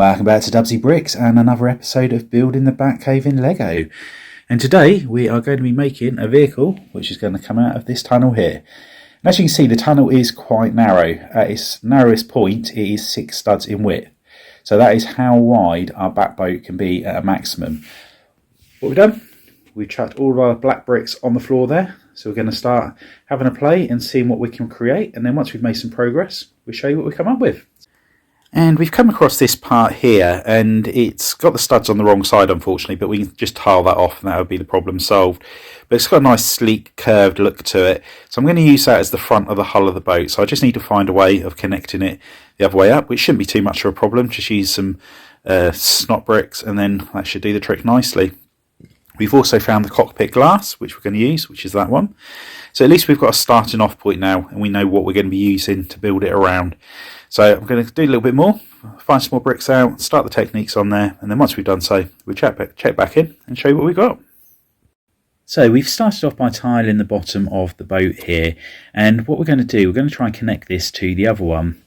Welcome back to Dubsy Bricks and another episode of building the Batcave in Lego. And today we are going to be making a vehicle which is going to come out of this tunnel here. And as you can see, the tunnel is quite narrow. At its narrowest point it is 6 studs in width. So that is how wide our Batboat can be at a maximum. What we've done, we've chucked all of our black bricks on the floor there. So we're going to start having a play and seeing what we can create. And then once we've made some progress, we'll show you what we come up with. And we've come across this part here, and it's got the studs on the wrong side unfortunately, but we can just tile that off and that would be the problem solved. But it's got a nice sleek curved look to it, so I'm going to use that as the front of the hull of the boat. So I just need to find a way of connecting it the other way up, which shouldn't be too much of a problem. Just use some snot bricks and then that should do the trick nicely. We've also found the cockpit glass, which we're going to use, which is that one. So at least we've got a starting off point now, and we know what we're going to be using to build it around. So I'm going to do a little bit more, find some more bricks out, start the techniques on there, and then once we've done so, we'll check back in and show you what we've got. So we've started off by tiling the bottom of the boat here, and what we're going to do, we're going to try and connect this to the other one.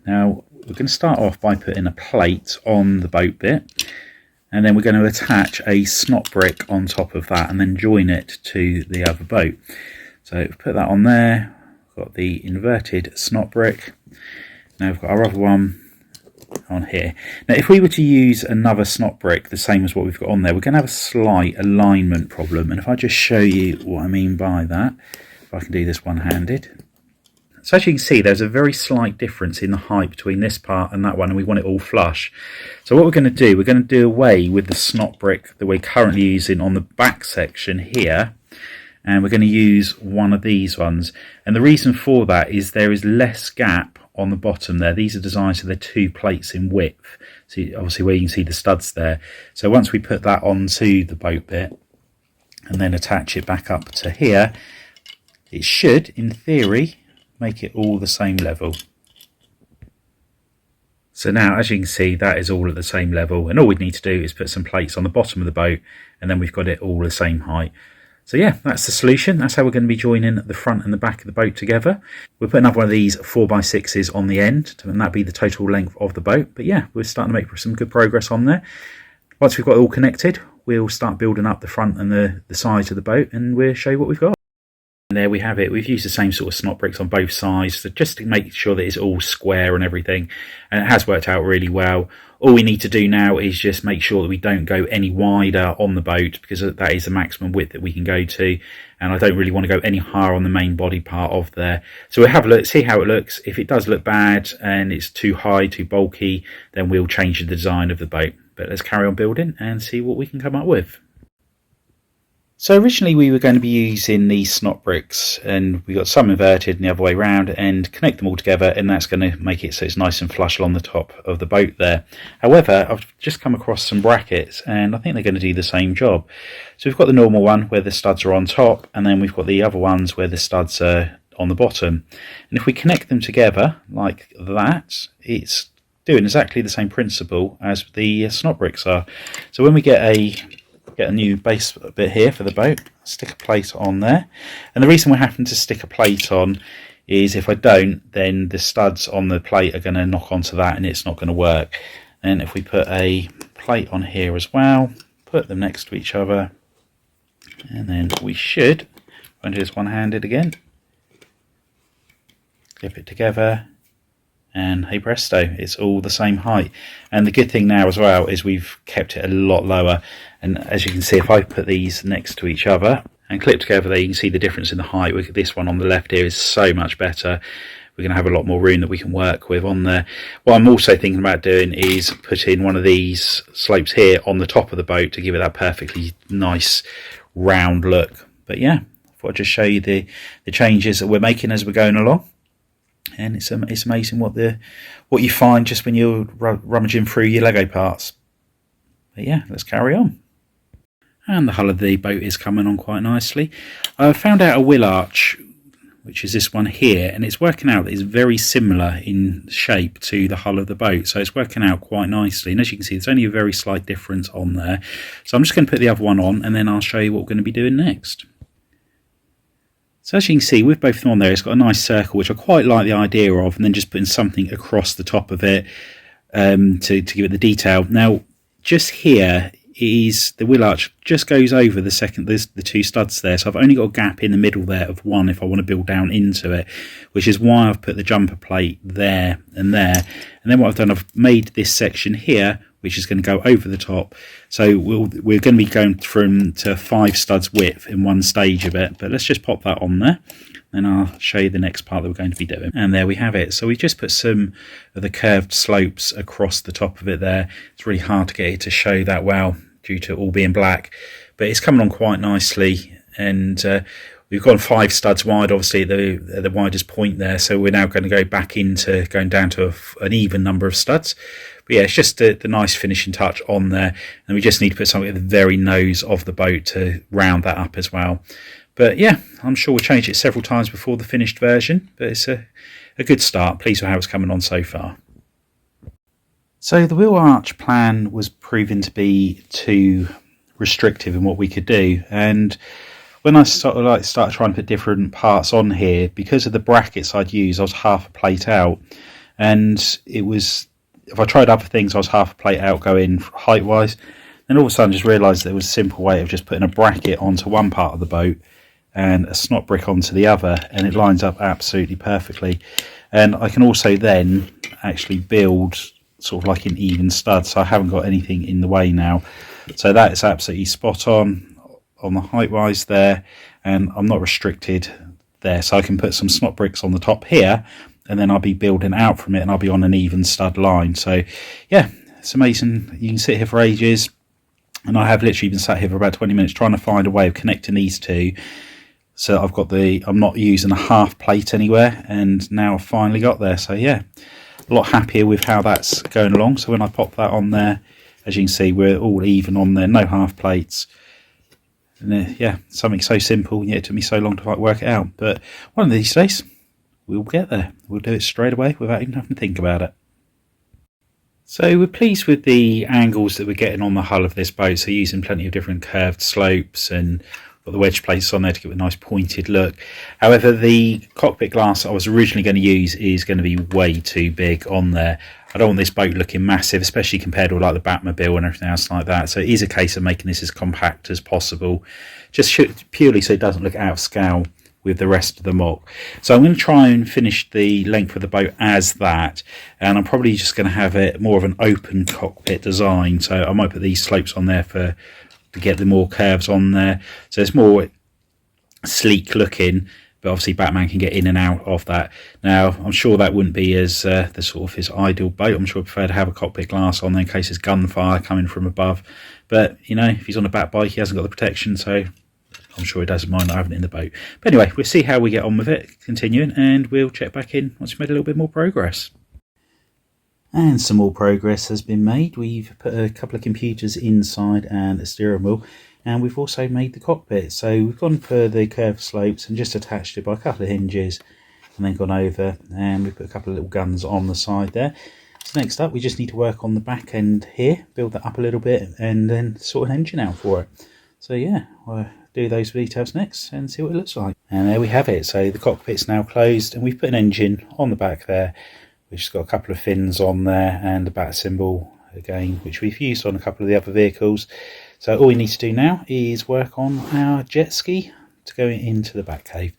Now we're going to start off by putting a plate on the boat bit, and then we're going to attach a snot brick on top of that and then join it to the other boat. So put that on there, we've got the inverted snot brick. Now we've got our other one on here. Now if we were to use another snot brick, the same as what we've got on there, we're going to have a slight alignment problem. And if I just show you what I mean by that, if I can do this one-handed. So as you can see, there's a very slight difference in the height between this part and that one, and we want it all flush. So what we're going to do, we're going to do away with the snot brick that we're currently using on the back section here, and we're going to use one of these ones. And the reason for that is there is less gap on the bottom there. These are designed so they're 2 plates in width. See, obviously where you can see the studs there. So once we put that onto the boat bit and then attach it back up to here, it should, in theory, make it all the same level. So now, as you can see, that is all at the same level, and all we need to do is put some plates on the bottom of the boat, and then we've got it all the same height. So yeah, that's the solution. That's how we're going to be joining the front and the back of the boat together. We'll put another one of these 4x6s on the end, and that'll be the total length of the boat. But yeah, we're starting to make some good progress on there. Once we've got it all connected, we'll start building up the front and the sides of the boat, and we'll show you what we've got. And there we have it. We've used the same sort of snot bricks on both sides, so just to make sure that it's all square and everything, and it has worked out really well. All we need to do now is just make sure that we don't go any wider on the boat, because that is the maximum width that we can go to, and I don't really want to go any higher on the main body part of there. So we'll have a look, see how it looks. If it does look bad and it's too high, too bulky, then we'll change the design of the boat. But let's carry on building and see what we can come up with. So originally we were going to be using these snot bricks, and we got some inverted and the other way around, and connect them all together, and that's going to make it so it's nice and flush along the top of the boat there. However, I've just come across some brackets, and I think they're going to do the same job. So we've got the normal one where the studs are on top, and then we've got the other ones where the studs are on the bottom. And if we connect them together like that, it's doing exactly the same principle as the snot bricks are. So when we get a new base bit here for the boat, stick a plate on there, and the reason we're having to stick a plate on is if I don't, then the studs on the plate are going to knock onto that and it's not going to work. And if we put a plate on here as well, put them next to each other, and then we should, I'm going to do this one-handed again, clip it together, and hey presto, it's all the same height. And the good thing now as well is we've kept it a lot lower, and as you can see, if I put these next to each other and clip together there, you can see the difference in the height. This one on the left here is so much better. We're going to have a lot more room that we can work with on there. What I'm also thinking about doing is putting one of these slopes here on the top of the boat to give it that perfectly nice round look. But yeah, I thought I'd just show you the changes that we're making as we're going along. And it's amazing what you find just when you're rummaging through your Lego parts. But yeah, let's carry on. And the hull of the boat is coming on quite nicely. I found out a wheel arch, which is this one here, and it's working out that it's very similar in shape to the hull of the boat, so it's working out quite nicely. And as you can see, there's only a very slight difference on there. So I'm just going to put the other one on, and then I'll show you what we're going to be doing next. So as you can see, with both of them on there, it's got a nice circle, which I quite like the idea of, and then just putting something across the top of it to give it the detail. Now, just here is the wheel arch just goes over the two studs there, so I've only got a gap in the middle there of one if I want to build down into it, which is why I've put the jumper plate there, and then what I've done, I've made this section here which is going to go over the top. So we're going to be going to 5 studs width in one stage of it, but let's just pop that on there and I'll show you the next part that we're going to be doing. And there we have it. So we just put some of the curved slopes across the top of it there. It's really hard to get it to show that well due to it all being black, but it's coming on quite nicely. And we've gone 5 studs wide, obviously at the widest point there. So we're now going to go back into going down to an even number of studs. But yeah, it's just the nice finishing touch on there. And we just need to put something at the very nose of the boat to round that up as well. But yeah, I'm sure we'll change it several times before the finished version. But it's a good start. Pleased with how it's coming on so far. So the wheel arch plan was proving to be too restrictive in what we could do. And when I started trying to put different parts on here, because of the brackets I'd use, I was half a plate out. And it was, if I tried other things, I was half a plate out going height-wise. Then all of a sudden I just realised there was a simple way of just putting a bracket onto one part of the boat and a snot brick onto the other, and it lines up absolutely perfectly. And I can also then actually build sort of like an even stud, so I haven't got anything in the way now. So that is absolutely spot on the height-wise there, and I'm not restricted there. So I can put some snot bricks on the top here, and then I'll be building out from it, and I'll be on an even stud line. So yeah, it's amazing. You can sit here for ages, and I have literally been sat here for about 20 minutes trying to find a way of connecting these two. So I'm not using a half plate anywhere, and now I've finally got there. So yeah, a lot happier with how that's going along. So when I pop that on there, as you can see, we're all even on there, no half plates. And yeah, something so simple, yet it took me so long to work it out. But one of these days, we'll get there. We'll do it straight away without even having to think about it. So we're pleased with the angles that we're getting on the hull of this boat. So using plenty of different curved slopes, and got the wedge plates on there to give it a nice pointed look. However, the cockpit glass I was originally going to use is going to be way too big on there. I don't want this boat looking massive, especially compared to like the Batmobile and everything else like that. So it is a case of making this as compact as possible, just purely so it doesn't look out of scale with the rest of the mock. So I'm going to try and finish the length of the boat as that, and I'm probably just going to have it more of an open cockpit design. So I might put these slopes on there to get the more curves on there, so it's more sleek looking, but obviously Batman can get in and out of that. Now I'm sure that wouldn't be as the sort of his ideal boat. I'm sure I'd prefer to have a cockpit glass on there in case there's gunfire coming from above, but you know, if he's on a bat bike he hasn't got the protection, so I'm sure he doesn't mind not having it in the boat. But anyway, we'll see how we get on with it, continuing, and we'll check back in once we've made a little bit more progress. And some more progress has been made. We've put a couple of computers inside and a steering wheel, and we've also made the cockpit. So we've gone for the curved slopes and just attached it by a couple of hinges, and then gone over and we put a couple of little guns on the side there. So next up we just need to work on the back end here, build that up a little bit, and then sort an engine out for it. So yeah, we'll do those details next and see what it looks like. And there we have it. So the cockpit's now closed, and we've put an engine on the back there, which has got a couple of fins on there and a bat symbol again, which we've used on a couple of the other vehicles. So all we need to do now is work on our jet ski to go into the Batcave,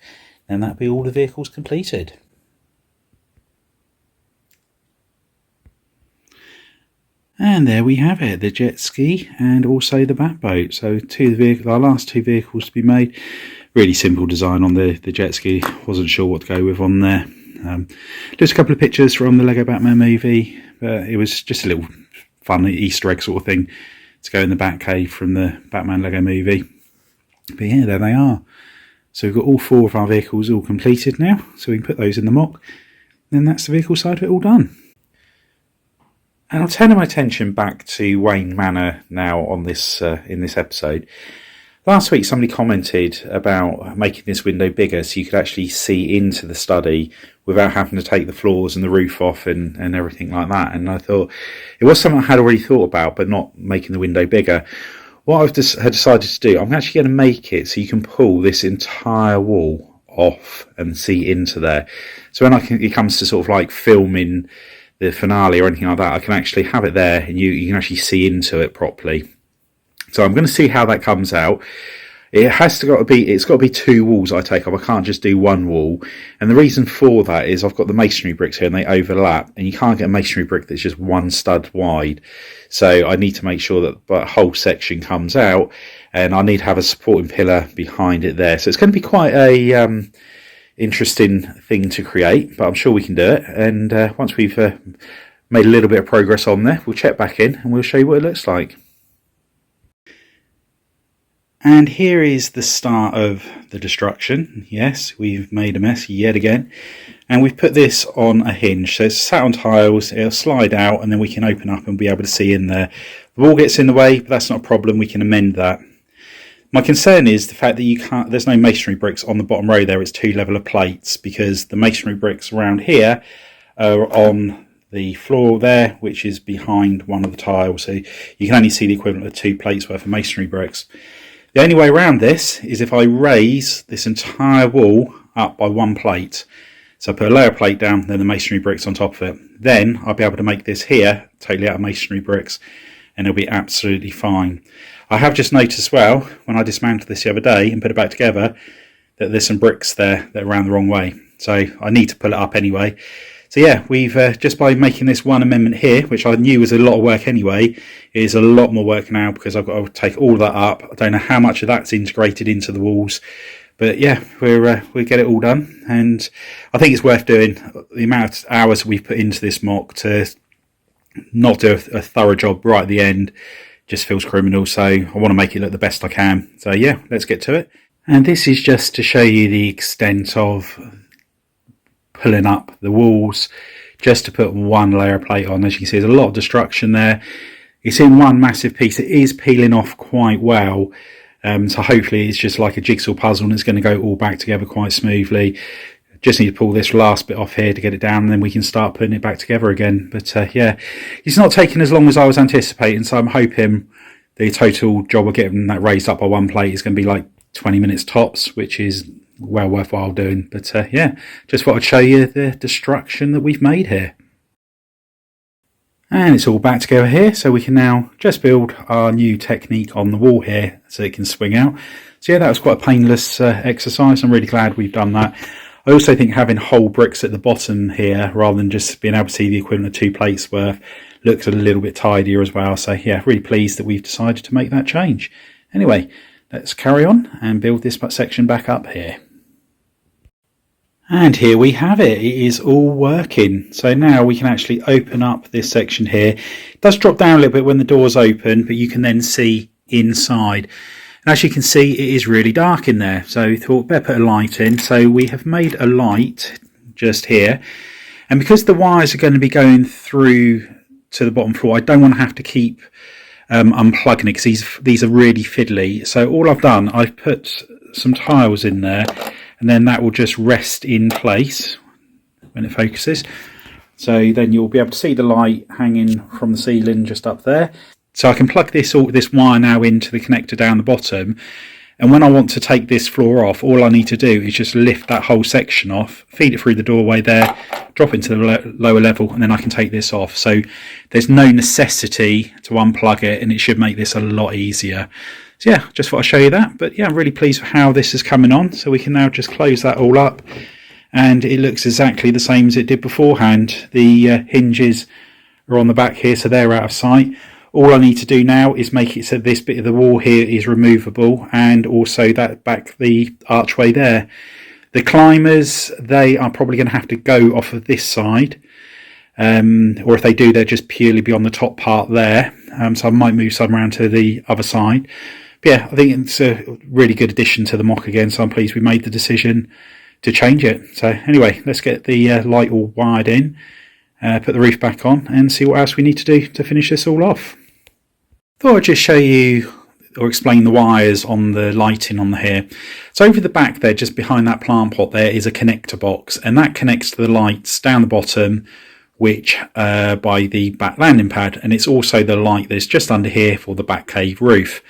and that'll be all the vehicles completed. And there we have it, the jet ski and also the Batboat. So our last two vehicles to be made. Really simple design on the jet ski. Wasn't sure what to go with on there. Just a couple of pictures from the Lego Batman movie, but it was just a little fun Easter egg sort of thing to go in the Batcave from the Batman Lego movie. But yeah, there they are. So we've got all 4 of our vehicles all completed now, so we can put those in the mock. Then that's the vehicle side of it all done. And I'll turn my attention back to Wayne Manor now on this in this episode. Last week somebody commented about making this window bigger so you could actually see into the study without having to take the floors and the roof off and everything like that. And I thought it was something I had already thought about, but not making the window bigger. What I've had decided to do, I'm actually going to make it so you can pull this entire wall off and see into there. So when it comes to sort of like filming the finale or anything like that, I can actually have it there and you can actually see into it properly. So I'm going to see how that comes out. It's got to be 2 walls I take off. I can't just do 1 wall. And the reason for that is I've got the masonry bricks here and they overlap, and you can't get a masonry brick that's just 1 stud wide. So I need to make sure that the whole section comes out, and I need to have a supporting pillar behind it there. So it's going to be quite a interesting thing to create, but I'm sure we can do it. And once we've made a little bit of progress on there, we'll check back in and we'll show you what it looks like. And here is the start of the destruction. Yes, we've made a mess yet again. And we've put this on a hinge. So it's sat on tiles, it'll slide out, and then we can open up and be able to see in there. The wall gets in the way, but that's not a problem, we can amend that. My concern is the fact that there's no masonry bricks on the bottom row there, it's 2 level of plates, because the masonry bricks around here are on the floor there, which is behind one of the tiles. So you can only see the equivalent of 2 plates worth of masonry bricks. The only way around this is if I raise this entire wall up by 1 plate. So I put a layer plate down, then the masonry bricks on top of it. Then I'll be able to make this here totally out of masonry bricks, and it'll be absolutely fine. I have just noticed as well, when I dismantled this the other day and put it back together, that there's some bricks there that are around the wrong way. So I need to pull it up anyway. So yeah, we've just by making this one amendment here, which I knew was a lot of work anyway, is a lot more work now because I've got to take all that up. I don't know how much of that's integrated into the walls, but yeah, we get it all done, and I think it's worth doing. The amount of hours we've put into this mock to not do a thorough job right at the end just feels criminal. So I want to make it look the best I can. So yeah, let's get to it. And this is just to show you the extent of pulling up the walls just to put 1 layer of plate on. As you can see, there's a lot of destruction there. It's in one massive piece. It is peeling off quite well, so hopefully it's just like a jigsaw puzzle and it's going to go all back together quite smoothly. Just need to pull this last bit off here to get it down, and then we can start putting it back together again. But yeah, it's not taking as long as I was anticipating, so I'm hoping the total job of getting that raised up by 1 plate is going to be like 20 minutes tops, which is well worthwhile doing. But yeah, just thought I'd show you the destruction that we've made here. And it's all back together here, so we can now just build our new technique on the wall here so it can swing out. So yeah, that was quite a painless exercise. I'm really glad we've done that. I also think having whole bricks at the bottom here rather than just being able to see the equivalent of 2 plates worth looks a little bit tidier as well. So yeah, really pleased that we've decided to make that change. Anyway, let's carry on and build this section back up here. And here we have it. It is all working. So now we can actually open up this section here. It does drop down a little bit when the door's open, but you can then see inside. And as you can see, it is really dark in there. So we thought better put a light in. So we have made a light just here. And because the wires are going to be going through to the bottom floor, I don't want to have to keep unplugging it because these are really fiddly. So all I've done, I've put some tiles in there, and then that will just rest in place when it focuses. So then you'll be able to see the light hanging from the ceiling just up there. So I can plug this wire now into the connector down the bottom, and when I want to take this floor off, all I need to do is just lift that whole section off, feed it through the doorway there, drop it into the lower level, and then I can take this off. So there's no necessity to unplug it, and it should make this a lot easier. So yeah, just thought I'd show you that. But yeah, I'm really pleased with how this is coming on. So we can now just close that all up, and it looks exactly the same as it did beforehand. The hinges are on the back here, so they're out of sight. All I need to do now is make it so this bit of the wall here is removable, and also that the archway there. The climbers, they are probably going to have to go off of this side, or if they do, they're just purely be on the top part there. So I might move some around to the other side. But yeah, I think it's a really good addition to the mock again, so I'm pleased we made the decision to change it. So anyway, let's get the light all wired in, put the roof back on, and see what else we need to do to finish this all off. Thought I'd just show you or explain the wires on the lighting on here. So over the back there, just behind that plant pot there, is a connector box, and that connects to the lights down the bottom, which by the back landing pad, and it's also the light that's just under here for the Batcave roof.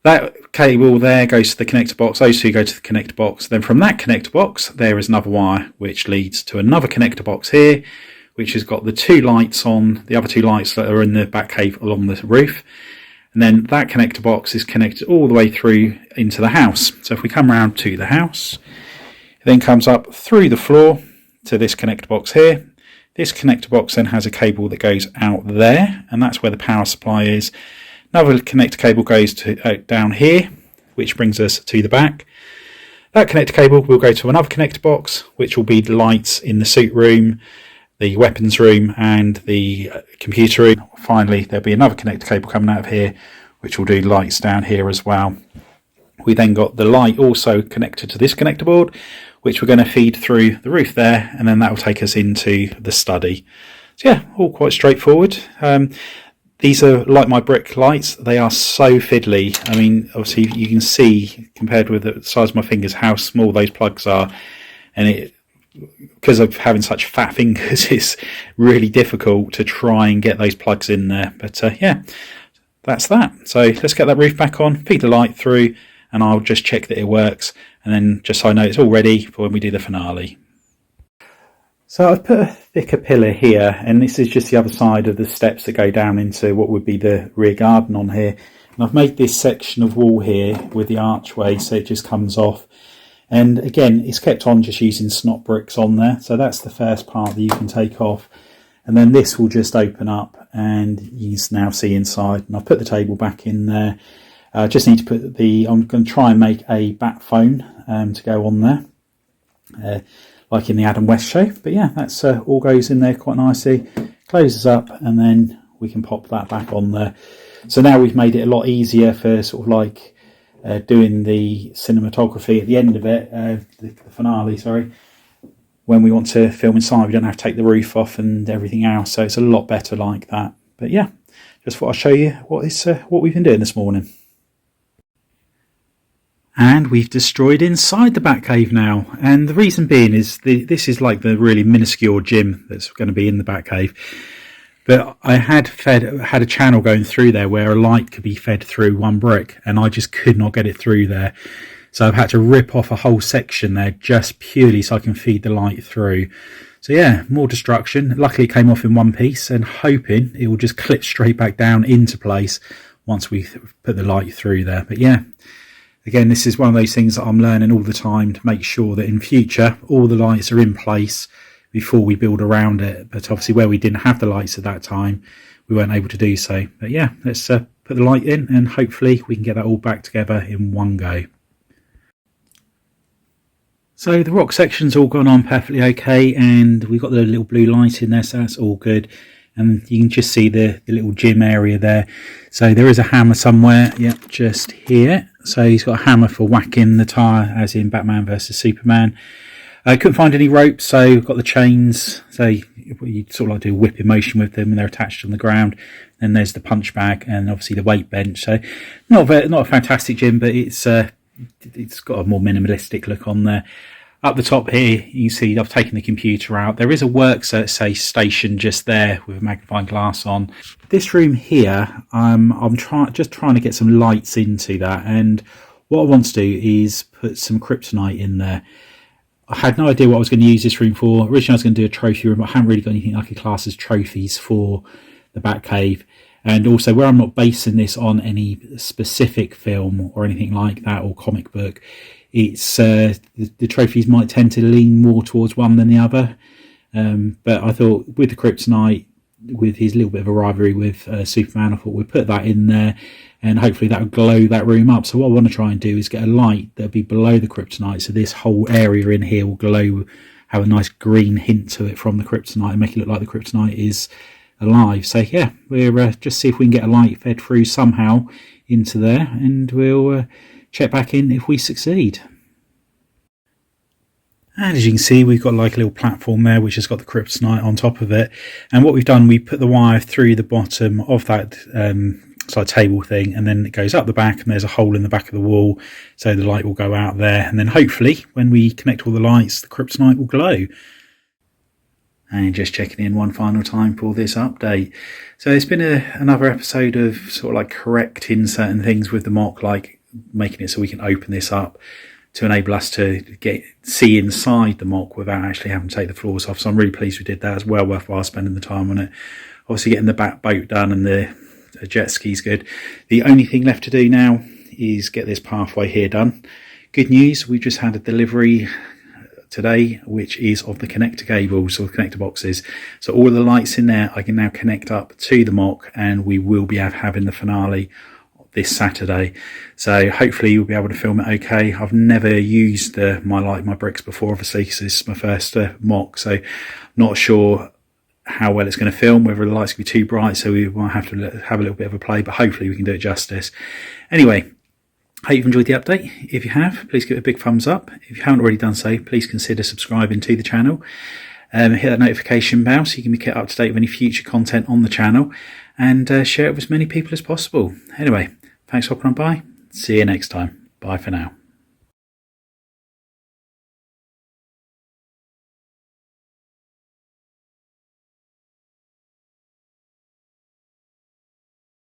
That cable there goes to the connector box, those two go to the connector box. Then from that connector box there is another wire which leads to another connector box here, which has got the two lights on, the other two lights that are in the Batcave along the roof. And then that connector box is connected all the way through into the house. So if we come round to the house, it then comes up through the floor to this connector box here. This connector box then has a cable that goes out there, and that's where the power supply is. Another connector cable goes to down here, which brings us to the back. That connector cable will go to another connector box, which will be the lights in the suit room, the weapons room and the computer room. Finally, there'll be another connector cable coming out of here, which will do lights down here as well. We then got the light also connected to this connector board, which we're going to feed through the roof there, and then that will take us into the study. So yeah, all quite straightforward. These are like my brick lights. They are so fiddly. I mean, obviously you can see, compared with the size of my fingers, how small those plugs are, and because of having such fat fingers, it's really difficult to try and get those plugs in there. But yeah, that's that. So let's get that roof back on, feed the light through, and I'll just check that it works, and then just so I know it's all ready for when we do the finale. So I've put a thicker pillar here, and this is just the other side of the steps that go down into what would be the rear garden on here. And I've made this section of wall here with the archway so it just comes off. And again, it's kept on just using snot bricks on there. So that's the first part that you can take off. And then this will just open up and you can now see inside. And I've put the table back in there. Just need to put I'm going to try and make a bat phone to go on there. Like in the Adam West show. But yeah, that's all goes in there quite nicely. Closes up and then we can pop that back on there. So now we've made it a lot easier for sort of like doing the cinematography at the end of it, the finale, sorry. When we want to film inside, we don't have to take the roof off and everything else, so it's a lot better like that. But yeah, just thought I'd show you what we've been doing this morning. And we've destroyed inside the Batcave now, and the reason being is this is like the really minuscule gym that's going to be in the Batcave. But I had a channel going through there where a light could be fed through one brick, and I just could not get it through there. So I've had to rip off a whole section there just purely so I can feed the light through. So yeah, more destruction. Luckily it came off in one piece, and hoping it will just clip straight back down into place once we put the light through there. But yeah, again, this is one of those things that I'm learning all the time to make sure that in future all the lights are in place before we build around it. But obviously where we didn't have the lights at that time, we weren't able to do so. But yeah, let's put the light in and hopefully we can get that all back together in one go. So the rock section's all gone on perfectly okay, and we've got the little blue light in there, so that's all good. And you can just see the little gym area there. So there is a hammer somewhere, yep, just here. So he's got a hammer for whacking the tyre, as in Batman versus Superman. I couldn't find any ropes, so I've got the chains. So you sort of like do a whipping motion with them, and they're attached on the ground. Then there's the punch bag, and obviously the weight bench. So not a fantastic gym, but it's got a more minimalistic look on there. Up the top here, you can see I've taken the computer out. There is a works station just there with a magnifying glass on. This room here, I'm just trying to get some lights into that, and what I want to do is put some kryptonite in there. I had no idea what I was going to use this room for. Originally I was going to do a trophy room, but I haven't really got anything I could class as trophies for the Batcave. And also, where I'm not basing this on any specific film or anything like that, or comic book, it's the trophies might tend to lean more towards one than the other. But I thought with the kryptonite, with his little bit of a rivalry with Superman, I thought we'd put that in there, and hopefully that will glow that room up. So what I want to try and do is get a light that'll be below the kryptonite, so this whole area in here will glow, have a nice green hint to it from the kryptonite, and make it look like the kryptonite is alive. So yeah, we'll just see if we can get a light fed through somehow into there, and we'll check back in if we succeed. And as you can see, we've got like a little platform there which has got the kryptonite on top of it, and what we've done, we put the wire through the bottom of that side table thing, and then it goes up the back, and there's a hole in the back of the wall, so the light will go out there, and then hopefully when we connect all the lights, the kryptonite will glow. And just checking in one final time for this update. So it's been another episode of sort of like correcting certain things with the mock, like making it so we can open this up to enable us to see inside the mock without actually having to take the floors off. So I'm really pleased we did that. It's well worthwhile spending the time on it. Obviously getting the Batboat done and the jet ski is good. The only thing left to do now is get this pathway here done. Good news, we just had a delivery today, which is of the connector cables or connector boxes. So all of the lights in there I can now connect up to the mock, and we will be having the finale this Saturday. So hopefully you'll be able to film it okay. I've never used my bricks before, obviously, because this is my first mock, so not sure how well it's going to film, whether the lights will be too bright, so we might have to have a little bit of a play, but hopefully we can do it justice. Anyway, hope you've enjoyed the update. If you have, please give it a big thumbs up. If you haven't already done so, please consider subscribing to the channel. Hit that notification bell so you can be kept up to date with any future content on the channel, and share it with as many people as possible. Anyway, thanks for hopping on by. See you next time. Bye for now.